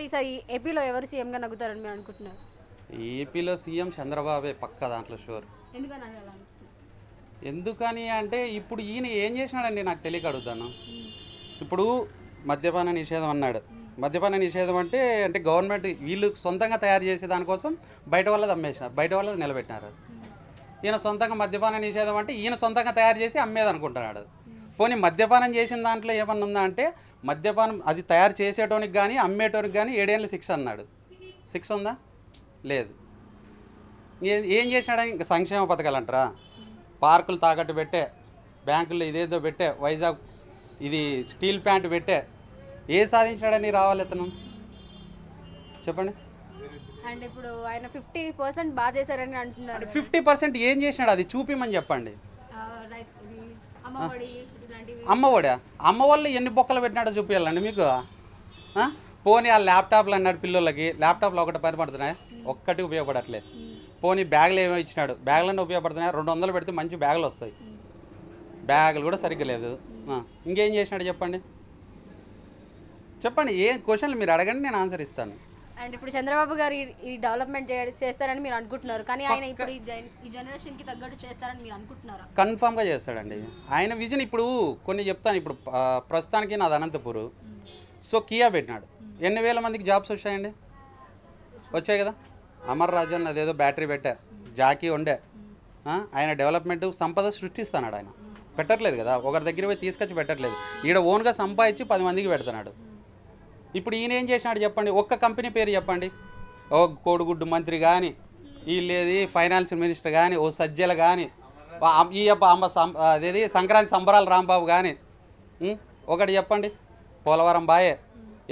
మరి ఈసారి ఏపీలో ఎవరు సీఎంగా నగ్గుతారని మీరు అనుకుంటున్నారు? ఏపీలో సీఎం చంద్రబాబే పక్క దాంట్లో షూర్. ఎందుకని అలా అనుకుంటున్నారు? ఎందుకని అంటే ఇప్పుడు ఈయన ఏం చేసినాడండి నాకు తెలియక అడుగుతాను. ఇప్పుడు మద్యపాన నిషేధం అన్నాడు. మద్యపాన నిషేధం అంటే అంటే గవర్నమెంట్ వీళ్ళు సొంతంగా తయారు చేసే దానికోసం బయట వాళ్ళది అమ్మేసినారు, బయట వాళ్ళది నిలబెట్టినారు. ఈయన సొంతంగా మద్యపాన నిషేధం అంటే ఈయన సొంతంగా తయారు చేసి అమ్మేది అనుకుంటున్నాడు. పోనీ మద్యపానం చేసిన దాంట్లో ఏమన్నా ఉందా అంటే మద్యపానం అది తయారు చేసేటోనికి కానీ అమ్మేటోనికి కానీ 7 ఏళ్ళ శిక్ష అన్నాడు. శిక్ష ఉందా? లేదు. ఏం చేసినాడని ఇంకా సంక్షేమ పథకాలు అంటారా? పార్కులు తాకట్టు పెట్టే, బ్యాంకుల్లో ఇదేదో పెట్టే, వైజాగ్ ఇది స్టీల్ ప్లాంట్ పెట్టే, ఏ సాధించాడని రావాలి అతను చెప్పండి. అండ్ ఇప్పుడు ఆయన 50% బాగా చేశారని అంటున్నారు. 50% ఏం చేసినాడు అది చూపిమని చెప్పండి. లైక్ ఇది అమ్మఒడి ఇలాంటివి. అమ్మఒడా? అమ్మ వాళ్ళు ఎన్ని బొక్కలు పెట్టినాడో చూపించాలండి మీకు. పోనీ ఆ ల్యాప్టాప్లు అన్నాడు పిల్లలకి, ల్యాప్టాప్లు ఒకటి పని పడుతున్నాయి, ఒక్కటి ఉపయోగపడట్లేదు. పోనీ బ్యాగులు ఏమో ఇచ్చినాడు, బ్యాగులన్నీ ఉపయోగపడుతున్నాయి, 200 పెడితే మంచి బ్యాగులు వస్తాయి, బ్యాగులు కూడా సరిగ్గా లేదు. ఇంకేం చేసినాడు చెప్పండి. చెప్పండి ఏ క్వశ్చన్లు మీరు అడగండి, నేను ఆన్సర్ ఇస్తాను. అండ్ ఇప్పుడు చంద్రబాబు గారు ఈ డెవలప్మెంట్ చేస్తారని మీరు అనుకుంటున్నారు, కానీ ఆయన ఇప్పుడు ఈ జనరేషన్కి తగ్గట్టు చేస్తారని మీరు అనుకుంటున్నారా? కన్ఫామ్గా చేస్తాడండి. ఆయన విజన్ ఇప్పుడు కొన్ని చెప్తాను. ఇప్పుడు ప్రస్తుతానికి నాది అనంతపూర్. సో కియా పెట్టినాడు, ఎన్ని వేల మందికి జాబ్స్ వచ్చాయండి? వచ్చాయి కదా. అమర్ రాజన్ అదేదో బ్యాటరీ పెట్టా, జాకీ ఉండే, ఆయన డెవలప్మెంట్ సంపద సృష్టిస్తున్నాడు. ఆయన పెట్టట్లేదు కదా, ఒకరి దగ్గర పోయి తీసుకొచ్చి పెట్టట్లేదు, ఈడ ఓన్గా సంపాదించి 10 మందికి పెడుతున్నాడు. ఇప్పుడు ఈయన ఏం చేసినాడు చెప్పండి, ఒక్క కంపెనీ పేరు చెప్పండి. ఓ కోడిగుడ్డు మంత్రి కానీ, వీళ్ళేది ఫైనాన్స్ మినిస్టర్ కానీ, ఓ సజ్జల కానీ, ఈ అదేది సంక్రాంతి సంబరాల రాంబాబు కానీ, ఒకటి చెప్పండి. పోలవరం బాయే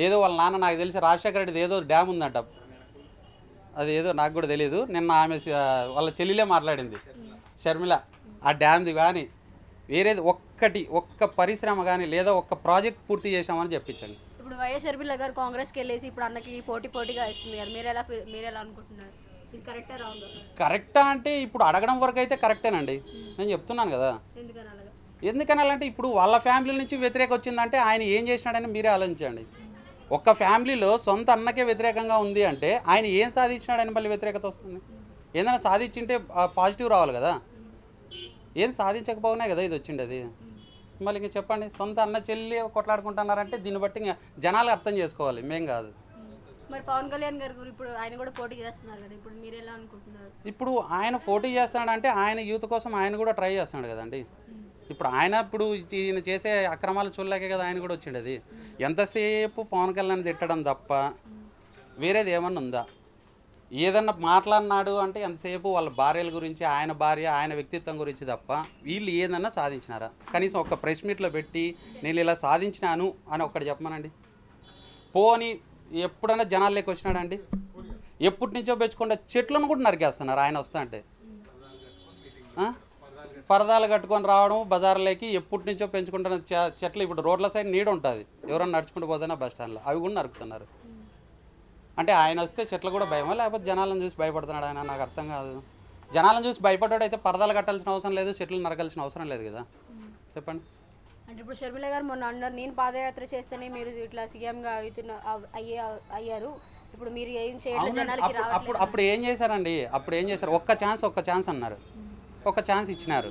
ఏదో వాళ్ళ నాన్న నాకు తెలిసి రాజశేఖర రెడ్డిది ఏదో డ్యామ్ ఉందంట, అది ఏదో నాకు కూడా తెలియదు, నిన్న ఆమె వాళ్ళ చెల్లిలే మాట్లాడింది షర్మిల. ఆ డ్యామ్ది కానీ వేరేది ఒక్క పరిశ్రమ కానీ లేదా ఒక్క ప్రాజెక్ట్ పూర్తి చేసామని చెప్పించండి. ఇప్పుడు వైఎస్ షర్మిల గారు కాంగ్రెస్కి వెళ్ళేసి ఇప్పుడు అన్నకి పోటీగా ఇస్తుంది కదా, మీరు ఎలా అనుకుంటున్నారు? ఇది కరెక్టా రాంగా? కరెక్టా అంటే ఇప్పుడు అడగడం వరకు అయితే కరెక్టేనండి, నేను చెప్తున్నాను కదా. ఎందుకనాలంటే ఇప్పుడు వాళ్ళ ఫ్యామిలీ నుంచి వ్యతిరేకం వచ్చిందంటే ఆయన ఏం చేసినాడని మీరే ఆలోచించండి. ఒక్క ఫ్యామిలీలో సొంత అన్నకే వ్యతిరేకంగా ఉంది అంటే ఆయన ఏం సాధించినాడని మళ్ళీ వ్యతిరేకత వస్తుంది. ఏదైనా సాధించింటే పాజిటివ్ రావాలి కదా, ఏం సాధించకపోయినా కదా ఇది వచ్చింది. అది మళ్ళీ ఇంకా చెప్పండి, సొంత అన్న చెల్లి కొట్లాడుకుంటున్నారంటే దీన్ని బట్టి ఇంకా జనాలు అర్థం చేసుకోవాలి, మేం కాదు. మరి పవన్ కళ్యాణ్ గారు ఇప్పుడు ఆయన కూడా పోటీ చేస్తున్నారు కదా, ఇప్పుడు మీరు ఎలా అనుకుంటున్నారు? ఇప్పుడు ఆయన పోటీ చేస్తాడంటే ఆయన యూత్ కోసం ఆయన కూడా ట్రై చేస్తున్నాడు కదండి. ఇప్పుడు ఆయన ఇప్పుడు ఈయన చేసే అక్రమాలు చూడలేకే కదా ఆయన కూడా వచ్చిండేది. ఎంతసేపు పవన్ కళ్యాణ్ తిట్టడం తప్ప వేరేది ఏమన్నా ఉందా? ఏదన్నా మాట్లాడినాడు అంటే ఎంతసేపు వాళ్ళ భార్యల గురించి, ఆయన భార్య ఆయన వ్యక్తిత్వం గురించి తప్ప వీళ్ళు ఏదన్నా సాధించినారా? కనీసం ఒక ప్రెస్ మీట్లో పెట్టి నేను ఇలా సాధించినాను అని ఒక్కటి చెప్పమనండి. పోని ఎప్పుడన్నా జనాల్లోకి వచ్చినాడండి? ఎప్పటి నుంచో పెంచుకుంటే చెట్లను కూడా నరికేస్తున్నారు ఆయన వస్తా అంటే. పరదాలు కట్టుకొని రావడం బజార్లోకి, ఎప్పటి నుంచో పెంచుకుంటున్న చెట్లు ఇప్పుడు రోడ్ల సైడ్ నీడ ఉంటుంది, ఎవరన్నా నడుచుకుంటూ పోతున్నా బస్ స్టాండ్లో, అవి కూడా నరుకుతున్నారు. అంటే ఆయన వస్తే చెట్లు కూడా భయమా, లేకపోతే జనాలను చూసి భయపడుతున్నాడు ఆయన? నాకు అర్థం కాదు. జనాలను చూసి భయపడ్డాడు అయితే పరదాలు కట్టాల్సిన అవసరం లేదు, చెట్లు నరకాల్సిన అవసరం లేదు కదా. చెప్పండి. అంటే ఇప్పుడు షర్మిల గారు మొన్న అన్నారు, నేను పాదయాత్ర చేస్తేనే మీరు ఇట్లా సీఎంగా అయ్యారు, ఇప్పుడు మీరు ఏం చేయట్లేదు జనాలకి రావట్లేదు. అప్పుడు ఏం చేశారండి? అప్పుడు ఏం చేశారు? ఒక్క ఛాన్స్ అన్నారు, ఒక ఛాన్స్ ఇచ్చినారు.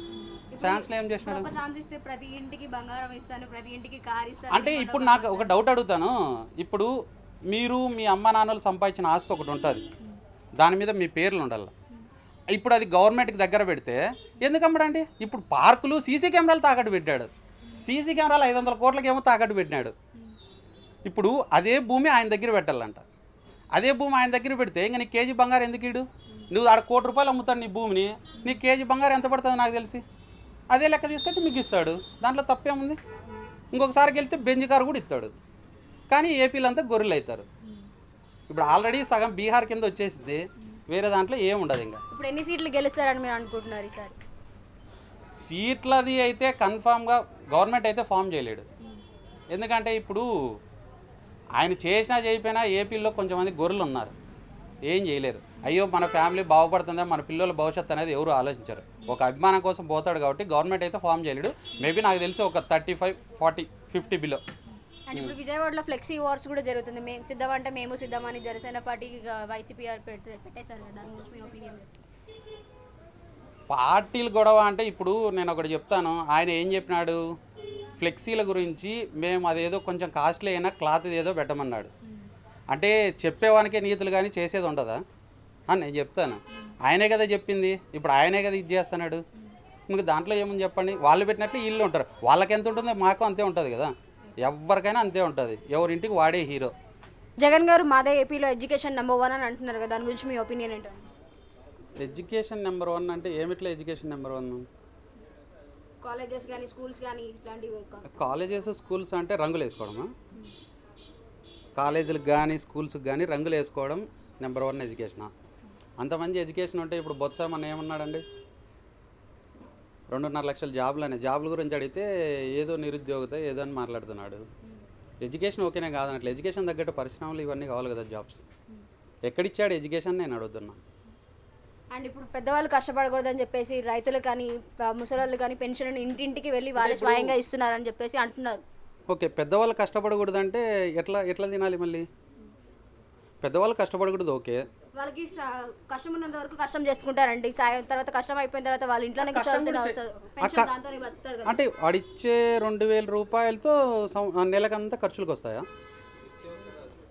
ఛాన్స్లో ఏం చేసినారు? ఒక ఛాన్స్ ఇస్తే ప్రతి ఇంటికి బంగారం ఇస్తాను, ప్రతి ఇంటికి కార్ ఇస్తాను అంటే ఇప్పుడు నాకు ఒక డౌట్ అడుగుతాను. ఇప్పుడు మీరు మీ అమ్మ నాన్నలు సంపాదించిన ఆస్తి ఒకటి ఉంటుంది, దాని మీద మీ పేర్లు ఉండాలి. ఇప్పుడు అది గవర్నమెంట్కి దగ్గర పెడితే ఎందుకు అమ్మడండి? ఇప్పుడు పార్కులు సీసీ కెమెరాలు తాకట్టు పెట్టాడు, సీసీ కెమెరాలు 500 కోట్లకేమో తాకట్టు పెట్టినాడు. ఇప్పుడు అదే భూమి ఆయన దగ్గర పెట్టాలంట. అదే భూమి ఆయన దగ్గర పెడితే ఇంకా నీ కేజీ బంగారం ఎందుకు ఇడు? నువ్వు ఆడ ₹1 కోటి అమ్ముతాడు నీ భూమిని, నీ కేజీ బంగారం ఎంత పడుతుందో నాకు తెలిసి అదే లెక్క తీసుకొచ్చి మీకు ఇస్తాడు, దాంట్లో తప్పేముంది? ఇంకొకసారికి వెళ్తే బెంజ్ కారు కూడా ఇస్తాడు. కానీ ఏపీలో అంతా గొర్రెలు అవుతారు. ఇప్పుడు ఆల్రెడీ సగం బీహార్ కింద వచ్చేసింది, వేరే దాంట్లో ఏముండదు. ఇంకా ఇప్పుడు ఎన్ని సీట్లు గెలుస్తారని మీరు అనుకుంటున్నారు ఈసారి? సీట్లది అయితే కన్ఫామ్గా గవర్నమెంట్ అయితే ఫామ్ చేయలేడు. ఎందుకంటే ఇప్పుడు ఆయన చేసినా చేయకపోయినా ఏపీలో కొంచెంమంది గొర్రెలు ఉన్నారు, ఏం చేయలేరు. అయ్యో మన ఫ్యామిలీ బాగుపడుతుందా, మన పిల్లల భవిష్యత్తు అనేది ఎవరు ఆలోచించారు. ఒక అభిమానం కోసం పోతాడు కాబట్టి గవర్నమెంట్ అయితే ఫామ్ చేయలేడు. మేబీ నాకు తెలిసి ఒక 35, 40, 50 బిలో అండ్ ఇప్పుడు విజయవాడలో ఫ్లెక్సీ వార్స్ కూడా జరుగుతుంది. మేము సిద్ధం అంటే మేము సిద్ధం అని జనసేన పార్టీకి వైసీపీ పెట్టేశారు కదా, దాని గురించి మీ ఒపీనియన్? పార్టీలు గొడవ అంటే ఇప్పుడు నేను ఒకటి చెప్తాను. ఆయన ఏం చెప్పినాడు, ఫ్లెక్సీల గురించి మేము అదేదో కొంచెం కాస్ట్లీ అయినా క్లాత్ ఏదో పెట్టమన్నాడు. అంటే చెప్పేవానికే నీతులు కానీ చేసేది ఉండదా అని నేను చెప్తాను. ఆయనే కదా చెప్పింది, ఇప్పుడు ఆయనే కదా ఇది చేస్తున్నాడు. మీకు దాంట్లో ఏముంది చెప్పండి. వాళ్ళు పెట్టినట్లు వీళ్ళు ఉంటారు. వాళ్ళకి ఎంత ఉంటుందో మాకు అంతే ఉంటుంది కదా, ఎవరికైనా అంతే ఉంటుంది. ఎవరింటికి వాడే హీరో. జగన్ గారు మాదే ఏపీలో ఎడ్యుకేషన్ నెంబర్ 1 అని అంటున్నారు కదా, దాని గురించి మీ ఒపీనియన్ ఏంటండి? ఎడ్యుకేషన్ నెంబర్ 1 అంటే ఏమిట్లా ఎడ్యుకేషన్ నెంబర్ 1? కాలేజెస్ కానీ స్కూల్స్ కానీ ఇట్లాంటివి. కాలేజెస్ స్కూల్స్ అంటే రంగులు వేసుకోవడమా? కాలేజీలకు కానీ స్కూల్స్కి కానీ రంగులు వేసుకోవడం నెంబర్ 1 ఎడ్యుకేషనా? అంత మంచి ఎడ్యుకేషన్ ఉంటే ఇప్పుడు బొత్స మన ఏమన్నాడండి, 2.5 లక్షల జాబ్ల గురించి అడిగితే ఏదో నిరుద్యోగత ఏదో అని మాట్లాడుతున్నాడు. ఎడ్యుకేషన్ ఓకేనే కాదన్నట్లు, ఎడ్యుకేషన్ తగ్గట్టు పరిశ్రమలు ఇవన్నీ కావాలి కదా, జాబ్స్ ఎక్కడిచ్చాడు ఎడ్యుకేషన్ నేను అడుగుతున్నా. అండ్ ఇప్పుడు పెద్దవాళ్ళు కష్టపడకూడదని చెప్పేసి రైతులు కానీ ముసలోళ్ళు కానీ పెన్షన్ ఇంటింటికి వెళ్ళి వాళ్ళే స్వయంగా ఇస్తున్నారని చెప్పేసి అంటున్నారు. ఓకే, పెద్దవాళ్ళు కష్టపడకూడదంటే ఎట్లా తినాలి మళ్ళీ? పెద్దవాళ్ళు కష్టపడకూడదు, ఓకే. వాళ్ళకి కష్టం ఉన్నంత వరకు కష్టం చేసుకుంటారండి. తర్వాత కష్టం అయిపోయిన తర్వాత వాళ్ళ ఇంట్లోనే కూర్చోవాల్సిన వస్తుంది. అంటే వాడిచ్చే 2,000 రూపాయలతో నెలకంతా ఖర్చులకు వస్తాయా?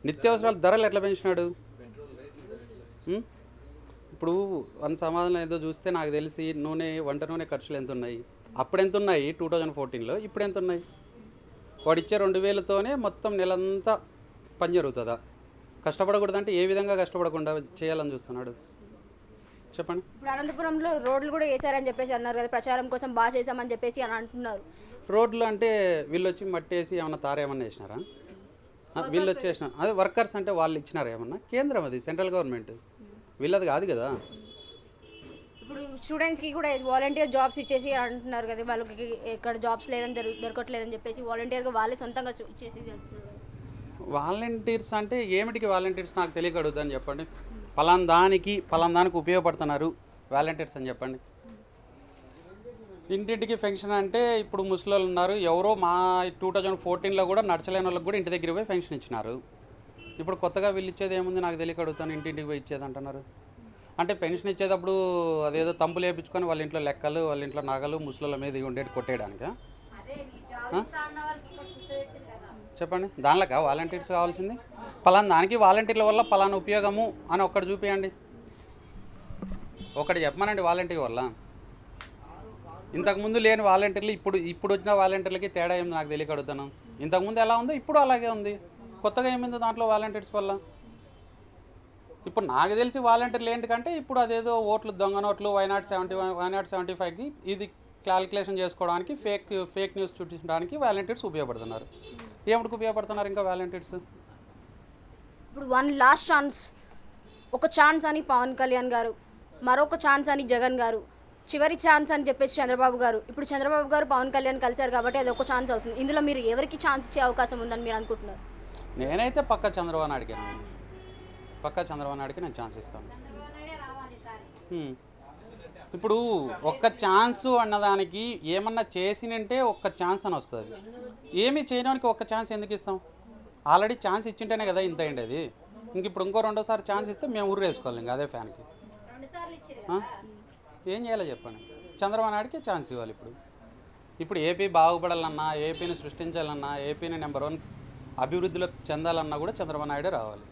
నిత్యావసరాల ధరలు ఎట్లా పెంచినాడు? ఇప్పుడు సమాధానం ఏదో చూస్తే నాకు తెలిసి వంట నూనె ఖర్చులు ఎంత ఉన్నాయి, అప్పుడు ఎంత ఉన్నాయి 2014లో, ఇప్పుడు ఎంత ఉన్నాయి? వాడిచ్చే 2,000తోనే మొత్తం నెలంతా పని జరుగుతుందా? కష్టపడకూడదంటే ఏ విధంగా కష్టపడకుండా చేయాలని చూస్తున్నాడు చెప్పండి. ఇప్పుడు అనంతపురంలో రోడ్లు కూడా వేసారని చెప్పేసి అన్నారు కదా, ప్రచారం కోసం బాగా చేశామని చెప్పేసి అని అంటున్నారు. రోడ్లు అంటే వీళ్ళు వచ్చి మట్టేసి ఏమన్నా తారేమన్నా వేసినారా? వీళ్ళు వచ్చేసిన అదే వర్కర్స్ అంటే వాళ్ళు ఇచ్చినారా ఏమన్నా? కేంద్రం అది, సెంట్రల్ గవర్నమెంట్, వీళ్ళది కాదు కదా. ఇప్పుడు స్టూడెంట్స్కి కూడా వాలంటీర్ జాబ్స్ ఇచ్చేసి అంటున్నారు కదా, వాళ్ళకి ఎక్కడ జాబ్స్ లేదని దొరకట్లేదని చెప్పేసి వాలంటీర్గా వాళ్ళే సొంతంగా ఇచ్చేసి అంటున్నారు. వాలంటీర్స్ అంటే ఏమిటికి వాలంటీర్స్ నాకు తెలియక అడుగుతాను చెప్పండి. పలాందానికి ఉపయోగపడుతున్నారు వాలంటీర్స్ అని చెప్పండి. ఇంటింటికి పెన్షన్ అంటే ఇప్పుడు ముసలోళ్ళు ఉన్నారు, ఎవరో మా 2014లో కూడా నడచలేని వాళ్ళకి కూడా ఇంటి దగ్గర పోయి పెన్షన్ ఇచ్చినారు. ఇప్పుడు కొత్తగా వీళ్ళు ఇచ్చేది ఏముంది నాకు తెలియక అడుగుతాను, ఇంటింటికి పోయి ఇచ్చేది అంటున్నారు. అంటే పెన్షన్ ఇచ్చేటప్పుడు అదేదో తంపులు వేయించుకొని వాళ్ళ ఇంట్లో లెక్కలు, వాళ్ళ ఇంట్లో నగలు ముసలోళ్ళ మీద ఉండేది కొట్టేయడానికా చెప్పండి? దానిలోకా వాలంటీర్స్ కావాల్సింది? దానికి వాలంటీర్ల వల్ల పలానా ఉపయోగము అని ఒక్కటి చూపించండి, ఒకటి చెప్పమనండి. వాలంటీర్ వల్ల ఇంతకుముందు లేని వాలంటీర్లు ఇప్పుడు వచ్చిన వాలంటీర్లకి తేడా ఏమి నాకు తెలియక అడుగుతాను. ఇంతకుముందు ఎలా ఉందో ఇప్పుడు అలాగే ఉంది, కొత్తగా ఏమైంది దాంట్లో వాలంటీర్స్ వల్ల? ఇప్పుడు నాకు తెలిసి వాలంటీర్లు ఏంటికంటే ఇప్పుడు అదేదో ఓట్లు దొంగ నోట్లు Y075కి ఇది క్యాలిక్యులేషన్ చేసుకోవడానికి ఫేక్ న్యూస్ చూపించడానికి వాలంటీర్స్ ఉపయోగపడుతున్నారు. ఏమిటికి ఉపయోగపడుతున్నారు ఇంకా వాలంటీర్స్? ఇప్పుడు 1 లాస్ట్ ఛాన్స్, ఒక ఛాన్స్ అని పవన్ కళ్యాణ్ గారు, మరొక ఛాన్స్ అని జగన్ గారు, చివరి ఛాన్స్ అని చెప్పేసి చంద్రబాబు గారు. ఇప్పుడు చంద్రబాబు గారు పవన్ కళ్యాణ్ కలిశారు కాబట్టి అది ఒక ఛాన్స్ అవుతుంది. ఇందులో మీరు ఎవరికి ఛాన్స్ ఇచ్చే అవకాశం ఉందని మీరు అనుకుంటున్నారు? నేనైతే పక్కా చంద్రబాబు నాయుడికి నేను ఛాన్స్ ఇస్తాను. ఇప్పుడు ఒక్క ఛాన్సు అన్నదానికి ఏమన్నా చేసినంటే ఒక్క ఛాన్స్ అని వస్తుంది. ఏమీ చేయడానికి ఒక్క ఛాన్స్ ఎందుకు ఇస్తాం? ఆల్రెడీ ఛాన్స్ ఇచ్చింటేనే కదా ఇంత అయింది అది. ఇంక ఇప్పుడు ఇంకో 2వ ఛాన్స్ ఇస్తే మేము ఊరు వేసుకోవాలి ఇంకా అదే ఫ్యాన్కి. ఏం చేయాలో చెప్పండి? చంద్రబాబు నాయుడికి ఛాన్స్ ఇవ్వాలి. ఇప్పుడు ఏపీ బాగుపడాలన్నా, ఏపీని సృష్టించాలన్నా, ఏపీని నెంబర్ 1 అభివృద్ధిలో చెందాలన్నా కూడా చంద్రబాబు నాయుడే రావాలి.